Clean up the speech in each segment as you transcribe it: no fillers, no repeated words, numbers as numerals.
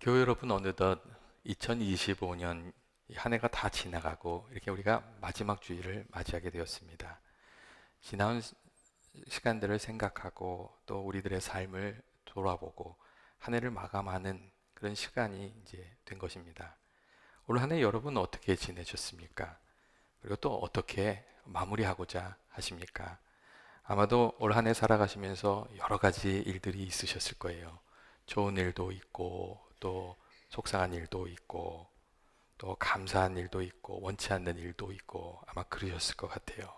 교회 여러분, 어느덧 2025년 한 해가 다 지나가고 이렇게 우리가 마지막 주일을 맞이하게 되었습니다. 지나온 시간들을 생각하고 또 우리들의 삶을 돌아보고 한 해를 마감하는 그런 시간이 이제 된 것입니다. 올 한 해 여러분 어떻게 지내셨습니까? 그리고 또 어떻게 마무리하고자 하십니까? 아마도 올 한 해 살아가시면서 여러 가지 일들이 있으셨을 거예요. 좋은 일도 있고 또 속상한 일도 있고 또 감사한 일도 있고 원치 않는 일도 있고 아마 그러셨을 것 같아요.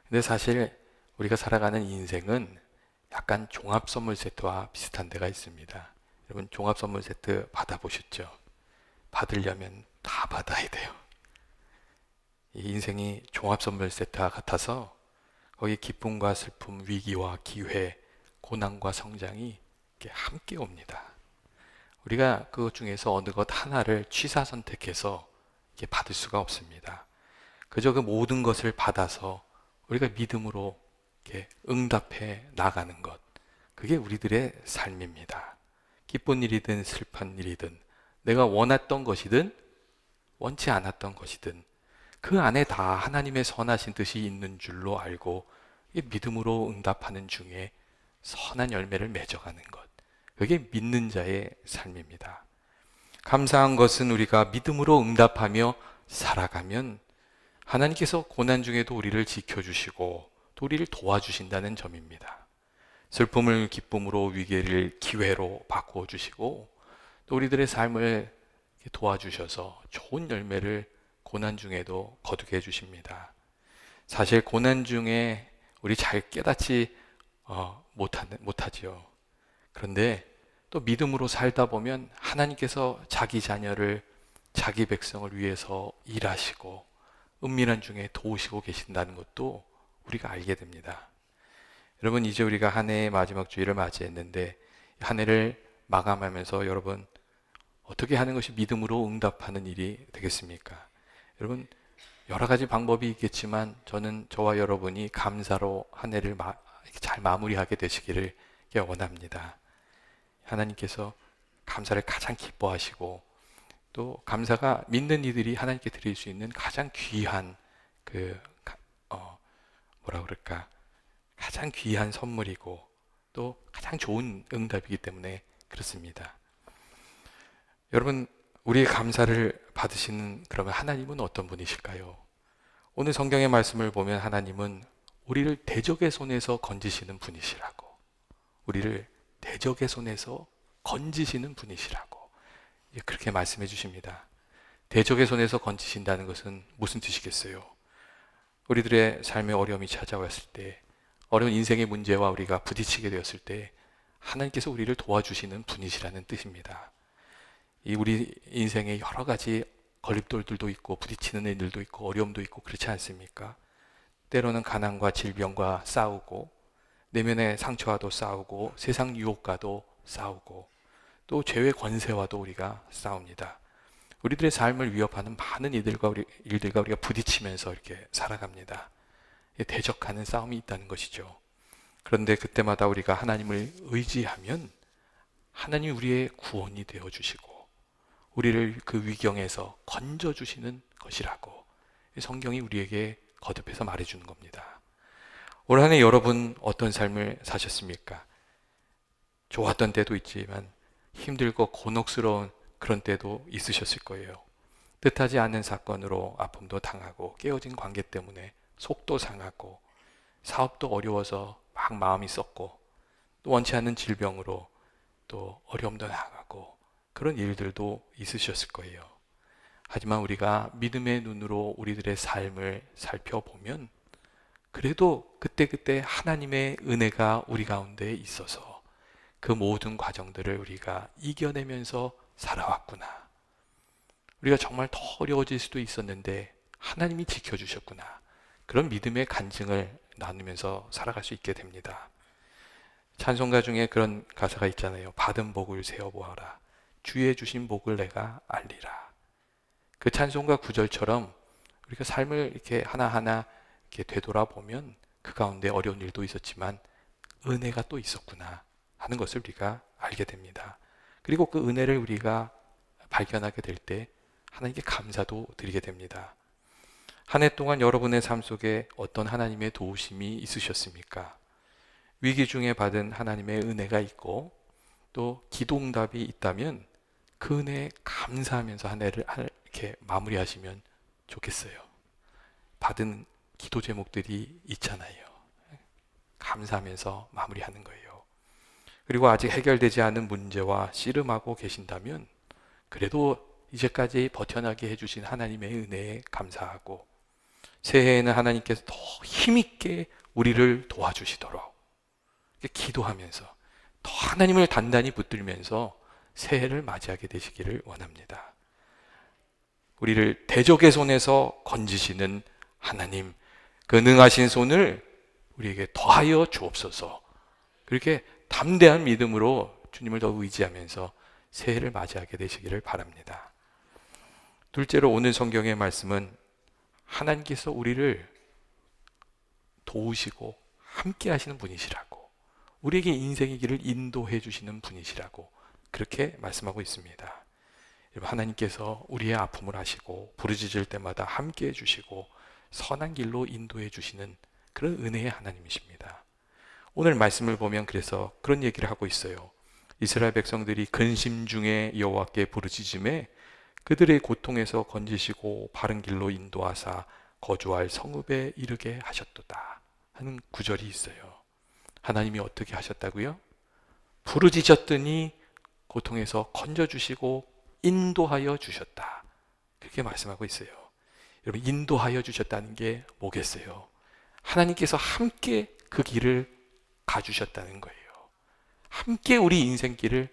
근데 사실 우리가 살아가는 인생은 약간 종합 선물 세트와 비슷한 데가 있습니다. 여러분, 종합 선물 세트 받아보셨죠? 받으려면 다 받아야 돼요. 이 인생이 종합 선물 세트와 같아서 거기 기쁨과 슬픔, 위기와 기회, 고난과 성장이 이렇게 함께 옵니다. 우리가 그것 중에서 어느 것 하나를 취사 선택해서 이렇게 받을 수가 없습니다. 그저 그 모든 것을 받아서 우리가 믿음으로 이렇게 응답해 나가는 것. 그게 우리들의 삶입니다. 기쁜 일이든 슬픈 일이든 내가 원했던 것이든 원치 않았던 것이든 그 안에 다 하나님의 선하신 뜻이 있는 줄로 알고 믿음으로 응답하는 중에 선한 열매를 맺어가는 것. 그게 믿는 자의 삶입니다. 감사한 것은 우리가 믿음으로 응답하며 살아가면 하나님께서 고난 중에도 우리를 지켜주시고 또 우리를 도와주신다는 점입니다. 슬픔을 기쁨으로, 위기를 기회로 바꾸어 주시고 또 우리들의 삶을 도와주셔서 좋은 열매를 고난 중에도 거두게 해주십니다. 사실 고난 중에 우리 잘 깨닫지 못하지요. 그런데 또 믿음으로 살다 보면 하나님께서 자기 자녀를, 자기 백성을 위해서 일하시고 은밀한 중에 도우시고 계신다는 것도 우리가 알게 됩니다. 여러분, 이제 우리가 한 해의 마지막 주일을 맞이했는데 한 해를 마감하면서 여러분 어떻게 하는 것이 믿음으로 응답하는 일이 되겠습니까? 여러분, 여러 가지 방법이 있겠지만 저는 저와 여러분이 감사로 한 해를 잘 마무리하게 되시기를 원합니다. 하나님께서 감사를 가장 기뻐하시고 또 감사가 믿는 이들이 하나님께 드릴 수 있는 가장 귀한 그 뭐라 그럴까, 가장 귀한 선물이고 또 가장 좋은 응답이기 때문에 그렇습니다. 여러분, 우리의 감사를 받으시는 그러면 하나님은 어떤 분이실까요? 오늘 성경의 말씀을 보면 하나님은 우리를 대적의 손에서 건지시는 분이시라고, 우리를 대적의 손에서 건지시는 분이시라고 그렇게 말씀해 주십니다. 대적의 손에서 건지신다는 것은 무슨 뜻이겠어요? 우리들의 삶에 어려움이 찾아왔을 때, 어려운 인생의 문제와 우리가 부딪히게 되었을 때 하나님께서 우리를 도와주시는 분이시라는 뜻입니다. 이 우리 인생에 여러 가지 걸림돌들도 있고 부딪히는 일들도 있고 어려움도 있고 그렇지 않습니까? 때로는 가난과 질병과 싸우고 내면의 상처와도 싸우고 세상 유혹과도 싸우고 또 죄의 권세와도 우리가 싸웁니다. 우리들의 삶을 위협하는 많은 일들과 우리가 부딪히면서 이렇게 살아갑니다. 대적하는 싸움이 있다는 것이죠. 그런데 그때마다 우리가 하나님을 의지하면 하나님이 우리의 구원이 되어 주시고 우리를 그 위경에서 건져 주시는 것이라고 성경이 우리에게 거듭해서 말해주는 겁니다. 올 한 해 여러분 어떤 삶을 사셨습니까? 좋았던 때도 있지만 힘들고 곤혹스러운 그런 때도 있으셨을 거예요. 뜻하지 않은 사건으로 아픔도 당하고 깨어진 관계 때문에 속도 상하고 사업도 어려워서 막 마음이 썩고 또 원치 않는 질병으로 또 어려움도 당하고 그런 일들도 있으셨을 거예요. 하지만 우리가 믿음의 눈으로 우리들의 삶을 살펴보면 그래도 그때그때 하나님의 은혜가 우리 가운데 있어서 그 모든 과정들을 우리가 이겨내면서 살아왔구나. 우리가 정말 더 어려워질 수도 있었는데 하나님이 지켜주셨구나. 그런 믿음의 간증을 나누면서 살아갈 수 있게 됩니다. 찬송가 중에 그런 가사가 있잖아요. 받은 복을 세어보아라. 주의 주신 복을 내가 알리라. 그 찬송가 구절처럼 우리가 삶을 이렇게 하나하나 이렇게 되돌아보면 그 가운데 어려운 일도 있었지만 은혜가 또 있었구나 하는 것을 우리가 알게 됩니다. 그리고 그 은혜를 우리가 발견하게 될 때 하나님께 감사도 드리게 됩니다. 한 해 동안 여러분의 삶 속에 어떤 하나님의 도우심이 있으셨습니까? 위기 중에 받은 하나님의 은혜가 있고 또 기도응답이 있다면 그 은혜에 감사하면서 한 해를 이렇게 마무리하시면 좋겠어요. 받은 기도 제목들이 있잖아요. 감사하면서 마무리하는 거예요. 그리고 아직 해결되지 않은 문제와 씨름하고 계신다면 그래도 이제까지 버텨나게 해주신 하나님의 은혜에 감사하고 새해에는 하나님께서 더 힘있게 우리를 도와주시도록 기도하면서 더 하나님을 단단히 붙들면서 새해를 맞이하게 되시기를 원합니다. 우리를 대적의 손에서 건지시는 하나님, 그 능하신 손을 우리에게 더하여 주옵소서. 그렇게 담대한 믿음으로 주님을 더 의지하면서 새해를 맞이하게 되시기를 바랍니다. 둘째로 오늘 성경의 말씀은 하나님께서 우리를 도우시고 함께 하시는 분이시라고, 우리에게 인생의 길을 인도해 주시는 분이시라고 그렇게 말씀하고 있습니다. 하나님께서 우리의 아픔을 아시고 부르짖을 때마다 함께 해주시고 선한 길로 인도해 주시는 그런 은혜의 하나님이십니다. 오늘 말씀을 보면 그래서 그런 얘기를 하고 있어요. 이스라엘 백성들이 근심 중에 여호와께 부르짖음에 그들의 고통에서 건지시고 바른 길로 인도하사 거주할 성읍에 이르게 하셨도다 하는 구절이 있어요. 하나님이 어떻게 하셨다고요? 부르짖었더니 고통에서 건져주시고 인도하여 주셨다. 그렇게 말씀하고 있어요. 여러분, 인도하여 주셨다는 게 뭐겠어요? 하나님께서 함께 그 길을 가주셨다는 거예요. 함께 우리 인생길을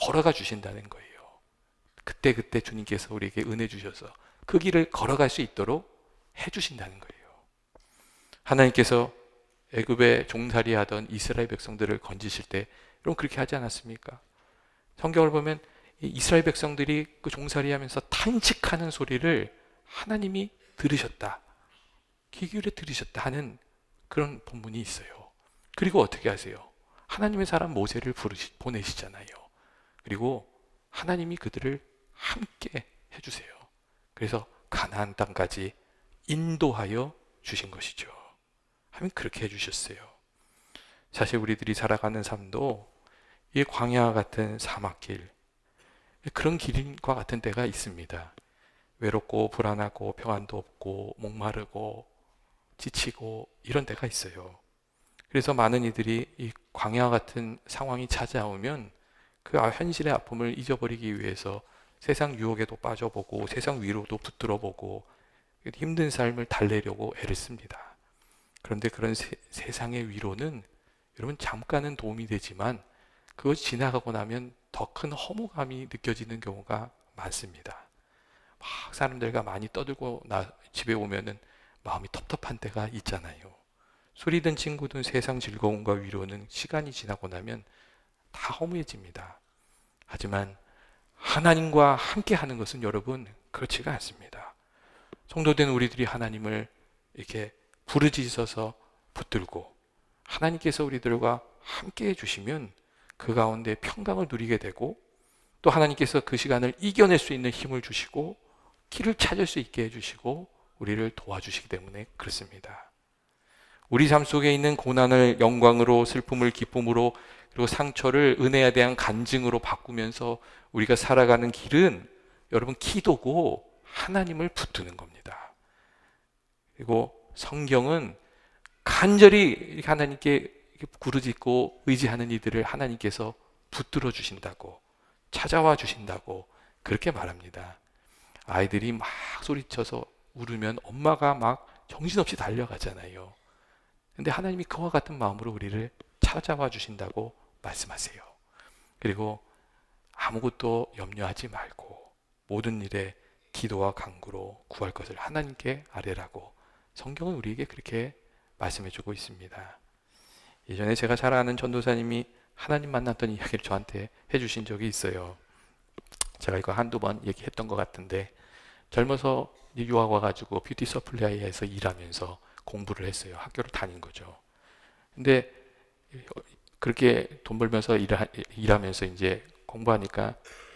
걸어가 주신다는 거예요. 그때 주님께서 우리에게 은혜 주셔서 그 길을 걸어갈 수 있도록 해주신다는 거예요. 하나님께서 애굽에 종살이 하던 이스라엘 백성들을 건지실 때 여러분 그렇게 하지 않았습니까? 성경을 보면 이스라엘 백성들이 그 종살이 하면서 탄식하는 소리를 하나님이 들으셨다, 귀 기울여 들으셨다 하는 그런 본문이 있어요. 그리고 어떻게 하세요? 하나님의 사람 모세를 보내시잖아요. 그리고 하나님이 그들을 함께 해주세요. 그래서 가나안 땅까지 인도하여 주신 것이죠. 하면 그렇게 해주셨어요. 사실 우리들이 살아가는 삶도 이 광야 같은 사막길, 그런 길과 같은 때가 있습니다. 외롭고 불안하고 평안도 없고 목마르고 지치고 이런 때가 있어요. 그래서 많은 이들이 이 광야 같은 상황이 찾아오면 그 현실의 아픔을 잊어버리기 위해서 세상 유혹에도 빠져보고 세상 위로도 붙들어보고 힘든 삶을 달래려고 애를 씁니다. 그런데 그런 세상의 위로는 여러분 잠깐은 도움이 되지만 그것이 지나가고 나면 더 큰 허무감이 느껴지는 경우가 많습니다. 막 사람들과 많이 떠들고 집에 오면은 마음이 텁텁한 때가 있잖아요. 술이든 친구든 세상 즐거움과 위로는 시간이 지나고 나면 다 허무해집니다. 하지만 하나님과 함께 하는 것은 여러분 그렇지가 않습니다. 성도된 우리들이 하나님을 이렇게 부르짖어서 붙들고 하나님께서 우리들과 함께 해주시면 그 가운데 평강을 누리게 되고 또 하나님께서 그 시간을 이겨낼 수 있는 힘을 주시고 길을 찾을 수 있게 해주시고 우리를 도와주시기 때문에 그렇습니다. 우리 삶 속에 있는 고난을 영광으로, 슬픔을 기쁨으로, 그리고 상처를 은혜에 대한 간증으로 바꾸면서 우리가 살아가는 길은 여러분 기도고 하나님을 붙드는 겁니다. 그리고 성경은 간절히 하나님께 부르짖고 의지하는 이들을 하나님께서 붙들어 주신다고, 찾아와 주신다고 그렇게 말합니다. 아이들이 막 소리쳐서 울으면 엄마가 막 정신없이 달려가잖아요. 근데 하나님이 그와 같은 마음으로 우리를 찾아와 주신다고 말씀하세요. 그리고 아무것도 염려하지 말고 모든 일에 기도와 간구로 구할 것을 하나님께 아뢰라고 성경은 우리에게 그렇게 말씀해주고 있습니다. 예전에 제가 잘 아는 전도사님이 하나님 만났던 이야기를 저한테 해주신 적이 있어요. 제가 이거 한두 번 얘기했던 것 같은데 젊어서 유학 와가지고 뷰티 서플라이에서 일하면서 공부를 했어요. 학교를 다닌 거죠. 근데 그렇게 돈 벌면서 일하면서 이제 공부하니까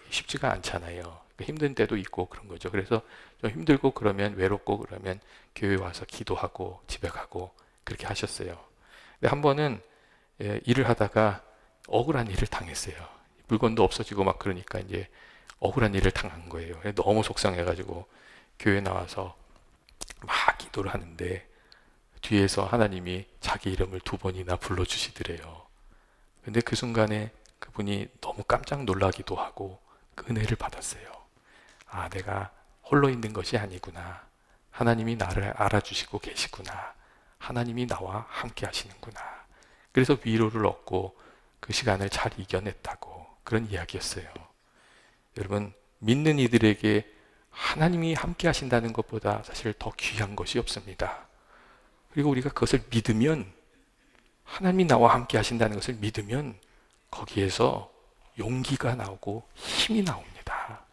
쉽지가 않잖아요. 그러니까 힘든 때도 있고 그런 거죠. 그래서 좀 힘들고 그러면 외롭고 그러면 교회 와서 기도하고 집에 가고 그렇게 하셨어요. 근데 한 번은 일을 하다가 억울한 일을 당했어요. 물건도 없어지고 막 그러니까 이제 억울한 일을 당한 거예요. 너무 속상해가지고 교회 나와서 막 기도를 하는데 뒤에서 하나님이 자기 이름을 2번이나 불러주시더래요. 근데 그 순간에 그분이 너무 깜짝 놀라기도 하고 그 은혜를 받았어요. 아, 내가 홀로 있는 것이 아니구나. 하나님이 나를 알아주시고 계시구나. 하나님이 나와 함께 하시는구나. 그래서 위로를 얻고 그 시간을 잘 이겨냈다고 그런 이야기였어요. 여러분, 믿는 이들에게 하나님이 함께 하신다는 것보다 사실 더 귀한 것이 없습니다. 그리고 우리가 그것을 믿으면, 하나님이 나와 함께 하신다는 것을 믿으면 거기에서 용기가 나오고 힘이 나옵니다.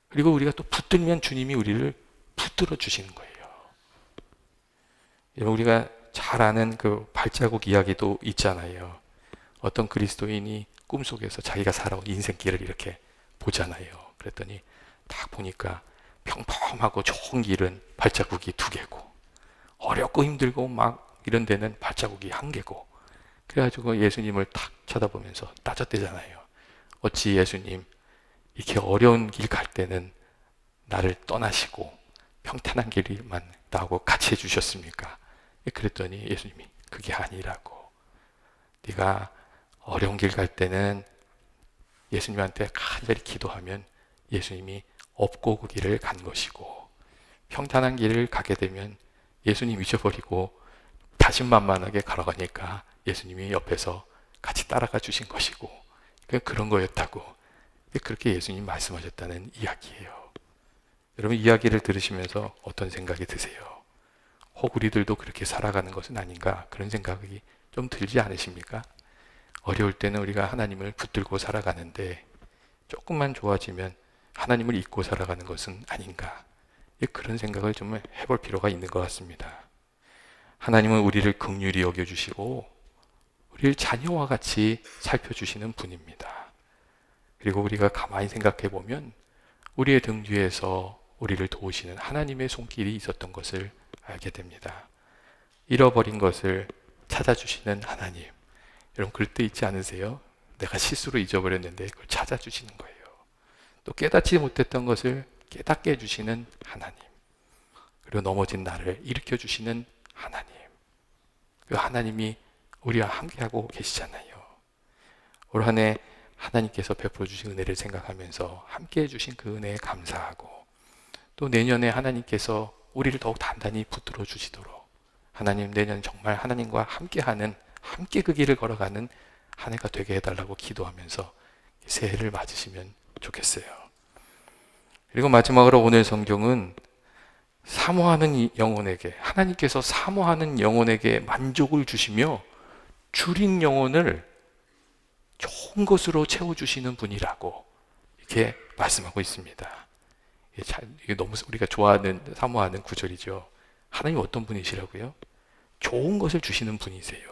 그리고 우리가 또 붙들면 주님이 우리를 붙들어 주시는 거예요. 여러분, 우리가 잘 아는 그 발자국 이야기도 있잖아요. 어떤 그리스도인이 꿈속에서 자기가 살아온 인생길을 이렇게 보잖아요. 그랬더니 딱 보니까 평범하고 좋은 길은 발자국이 2개고 어렵고 힘들고 막 이런 데는 발자국이 1개고 그래가지고 예수님을 탁 쳐다보면서 따졌대잖아요. 어찌 예수님 이렇게 어려운 길 갈 때는 나를 떠나시고 평탄한 길만 나하고 같이 해주셨습니까? 그랬더니 예수님이 그게 아니라고. 네가 어려운 길 갈 때는 예수님한테 간절히 기도하면 예수님이 업고 그 길을 간 것이고 평탄한 길을 가게 되면 예수님 잊어버리고 자신만만하게 걸어가니까 예수님이 옆에서 같이 따라가 주신 것이고 그런 거였다고 그렇게 예수님 말씀하셨다는 이야기예요. 여러분 이야기를 들으시면서 어떤 생각이 드세요? 혹 우리들도 그렇게 살아가는 것은 아닌가 그런 생각이 좀 들지 않으십니까? 어려울 때는 우리가 하나님을 붙들고 살아가는데 조금만 좋아지면 하나님을 잊고 살아가는 것은 아닌가 그런 생각을 좀 해볼 필요가 있는 것 같습니다. 하나님은 우리를 긍휼히 여겨주시고 우리를 자녀와 같이 살펴주시는 분입니다. 그리고 우리가 가만히 생각해 보면 우리의 등 뒤에서 우리를 도우시는 하나님의 손길이 있었던 것을 알게 됩니다. 잃어버린 것을 찾아주시는 하나님. 여러분 그럴 때 있지 않으세요? 내가 실수로 잊어버렸는데 그걸 찾아주시는 거예요. 또 깨닫지 못했던 것을 깨닫게 해주시는 하나님. 그리고 넘어진 나를 일으켜주시는 하나님. 그 하나님이 우리와 함께하고 계시잖아요. 올 한 해 하나님께서 베풀어 주신 은혜를 생각하면서 함께해 주신 그 은혜에 감사하고 또 내년에 하나님께서 우리를 더욱 단단히 붙들어 주시도록 하나님 내년 정말 하나님과 함께하는 함께 그 길을 걸어가는 한 해가 되게 해달라고 기도하면서 새해를 맞으시면 좋겠어요. 그리고 마지막으로 오늘 성경은 사모하는 영혼에게 하나님께서 사모하는 영혼에게 만족을 주시며 줄인 영혼을 좋은 것으로 채워주시는 분이라고 이렇게 말씀하고 있습니다. 이게 너무 우리가 좋아하는 사모하는 구절이죠. 하나님 어떤 분이시라고요? 좋은 것을 주시는 분이세요.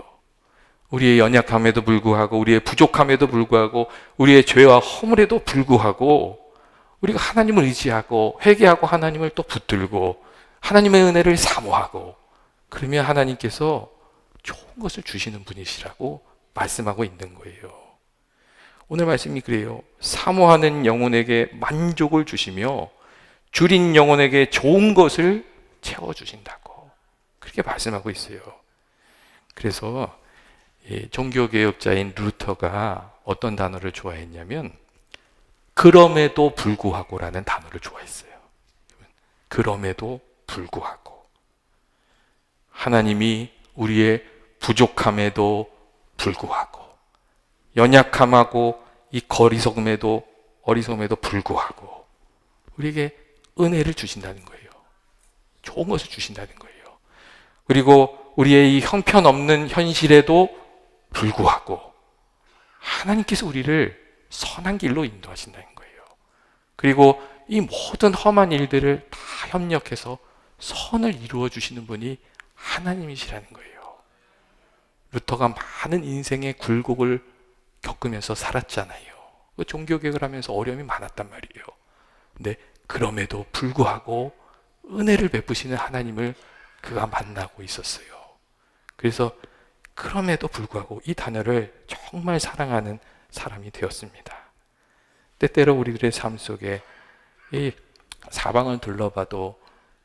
우리의 연약함에도 불구하고 우리의 부족함에도 불구하고 우리의 죄와 허물에도 불구하고 우리가 하나님을 의지하고 회개하고 하나님을 또 붙들고 하나님의 은혜를 사모하고 그러면 하나님께서 좋은 것을 주시는 분이시라고 말씀하고 있는 거예요. 오늘 말씀이 그래요. 사모하는 영혼에게 만족을 주시며 줄인 영혼에게 좋은 것을 채워주신다고 그렇게 말씀하고 있어요. 그래서 종교개혁자인 루터가 어떤 단어를 좋아했냐면 그럼에도 불구하고라는 단어를 좋아했어요. 그럼에도 불구하고 하나님이 우리의 부족함에도 불구하고 연약함하고 이 어리석음에도 불구하고 우리에게 은혜를 주신다는 거예요. 좋은 것을 주신다는 거예요. 그리고 우리의 이 형편없는 현실에도 불구하고 하나님께서 우리를 선한 길로 인도하신다는 거예요. 그리고 이 모든 험한 일들을 다 협력해서 선을 이루어 주시는 분이 하나님이시라는 거예요. 루터가 많은 인생의 굴곡을 겪으면서 살았잖아요. 그 종교개혁을 하면서 어려움이 많았단 말이에요. 근데 그럼에도 불구하고 은혜를 베푸시는 하나님을 그가 만나고 있었어요. 그래서 그럼에도 불구하고 이 단어를 정말 사랑하는 사람이 되었습니다. 때때로 우리들의 삶 속에 이 사방을 둘러봐도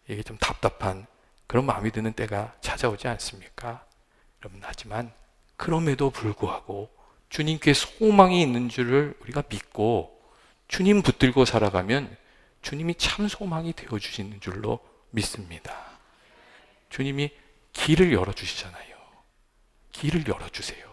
이게 좀 답답한 그런 마음이 드는 때가 찾아오지 않습니까? 여러분, 하지만 그럼에도 불구하고 주님께 소망이 있는 줄을 우리가 믿고 주님 붙들고 살아가면 주님이 참 소망이 되어주시는 줄로 믿습니다. 주님이 길을 열어주시잖아요. 길을 열어주세요.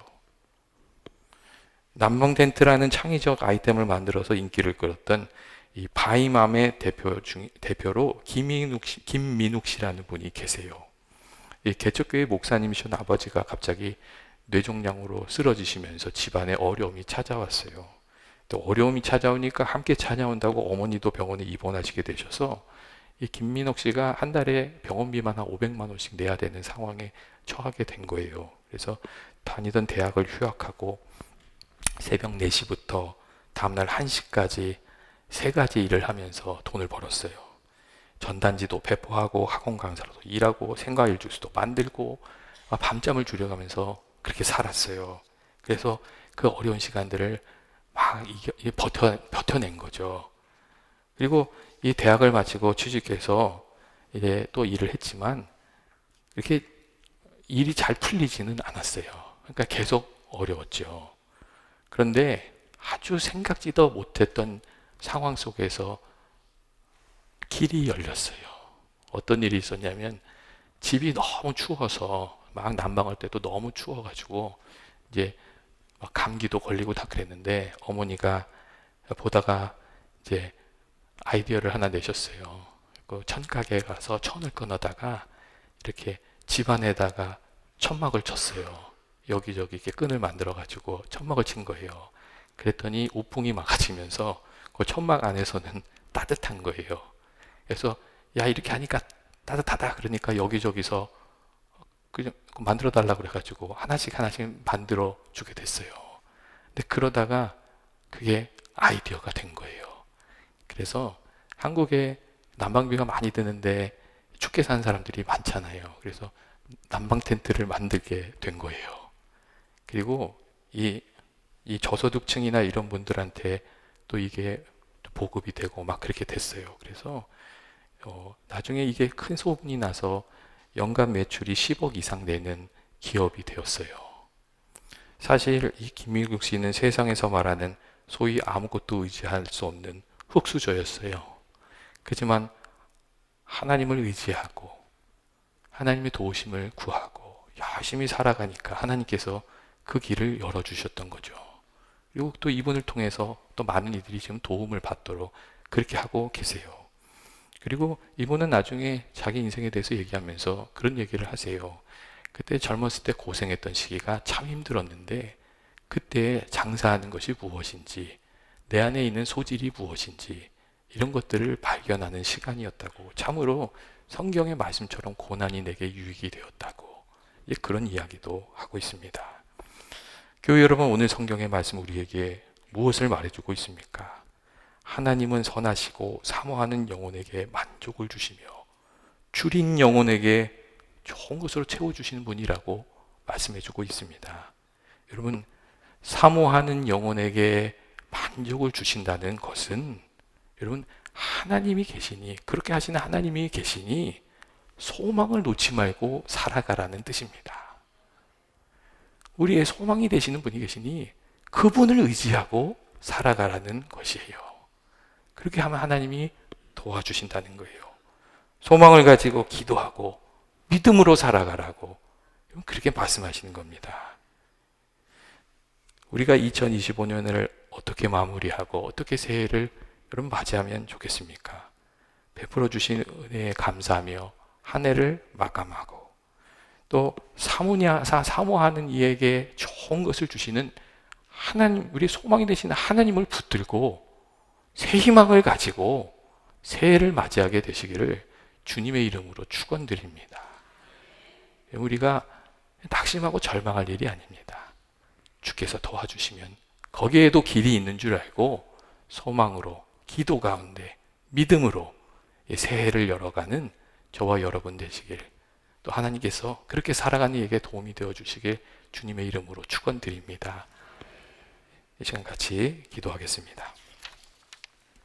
난방 텐트라는 창의적 아이템을 만들어서 인기를 끌었던 이 바이맘의 대표로 김민욱 씨라는 분이 계세요. 이 개척교회 목사님이신 아버지가 갑자기 뇌종양으로 쓰러지시면서 집안에 어려움이 찾아왔어요. 또 어려움이 찾아오니까 함께 찾아온다고 어머니도 병원에 입원하시게 되셔서 이 김민옥 씨가 한 달에 병원비만 한 500만 원씩 내야 되는 상황에 처하게 된 거예요. 그래서 다니던 대학을 휴학하고 새벽 4시부터 다음날 1시까지 3가지 일을 하면서 돈을 벌었어요. 전단지도 배포하고 학원 강사로도 일하고 생과일 주스도 만들고 밤잠을 줄여가면서 그렇게 살았어요. 그래서 그 어려운 시간들을 막 버텨낸 거죠. 그리고 이 대학을 마치고 취직해서 이제 또 일을 했지만 이렇게 일이 잘 풀리지는 않았어요. 그러니까 계속 어려웠죠. 그런데 아주 생각지도 못했던 상황 속에서 길이 열렸어요. 어떤 일이 있었냐면 집이 너무 추워서 막 난방할 때도 너무 추워가지고 이제 막 감기도 걸리고 다 그랬는데 어머니가 보다가 이제 아이디어를 하나 내셨어요. 그 천가게에 가서 천을 끊어다가 이렇게 집안에다가 천막을 쳤어요. 여기저기 이렇게 끈을 만들어가지고 천막을 친 거예요. 그랬더니 우풍이 막아지면서 그 천막 안에서는 따뜻한 거예요. 그래서 야, 이렇게 하니까 따뜻하다 그러니까 여기저기서 그냥 만들어 달라고 그래가지고 하나씩 만들어 주게 됐어요. 근데 그러다가 그게 아이디어가 된 거예요. 그래서 한국에 난방비가 많이 드는데 춥게 사는 사람들이 많잖아요. 그래서 난방 텐트를 만들게 된 거예요. 그리고 이 저소득층이나 이런 분들한테 또 이게 보급이 되고 막 그렇게 됐어요. 그래서 나중에 이게 큰 소문이 나서 연간 매출이 10억 이상 내는 기업이 되었어요. 사실 이 김민국 씨는 세상에서 말하는 소위 아무것도 의지할 수 없는 흙수저였어요. 그렇지만 하나님을 의지하고 하나님의 도우심을 구하고 열심히 살아가니까 하나님께서 그 길을 열어주셨던 거죠. 그리고 또 이분을 통해서 또 많은 이들이 지금 도움을 받도록 그렇게 하고 계세요. 그리고 이분은 나중에 자기 인생에 대해서 얘기하면서 그런 얘기를 하세요. 그때 젊었을 때 고생했던 시기가 참 힘들었는데 그때 장사하는 것이 무엇인지 내 안에 있는 소질이 무엇인지 이런 것들을 발견하는 시간이었다고, 참으로 성경의 말씀처럼 고난이 내게 유익이 되었다고 그런 이야기도 하고 있습니다. 교회 여러분, 오늘 성경의 말씀 우리에게 무엇을 말해주고 있습니까? 하나님은 선하시고 사모하는 영혼에게 만족을 주시며 줄인 영혼에게 좋은 것으로 채워주시는 분이라고 말씀해주고 있습니다. 여러분, 사모하는 영혼에게 만족을 주신다는 것은 여러분, 하나님이 계시니, 그렇게 하시는 하나님이 계시니 소망을 놓지 말고 살아가라는 뜻입니다. 우리의 소망이 되시는 분이 계시니 그분을 의지하고 살아가라는 것이에요. 그렇게 하면 하나님이 도와주신다는 거예요. 소망을 가지고 기도하고 믿음으로 살아가라고 그렇게 말씀하시는 겁니다. 우리가 2025년을 어떻게 마무리하고 어떻게 새해를 여러분 맞이하면 좋겠습니까? 베풀어 주신 은혜에 감사하며 한 해를 마감하고 또 사모하는 이에게 좋은 것을 주시는 하나님, 우리 소망이 되시는 하나님을 붙들고 새 희망을 가지고 새해를 맞이하게 되시기를 주님의 이름으로 축원드립니다. 우리가 낙심하고 절망할 일이 아닙니다. 주께서 도와주시면 거기에도 길이 있는 줄 알고 소망으로, 기도 가운데, 믿음으로 이 새해를 열어가는 저와 여러분 되시길, 또 하나님께서 그렇게 살아가는 이에게 도움이 되어 주시길 주님의 이름으로 축원드립니다. 이 시간 같이 기도하겠습니다.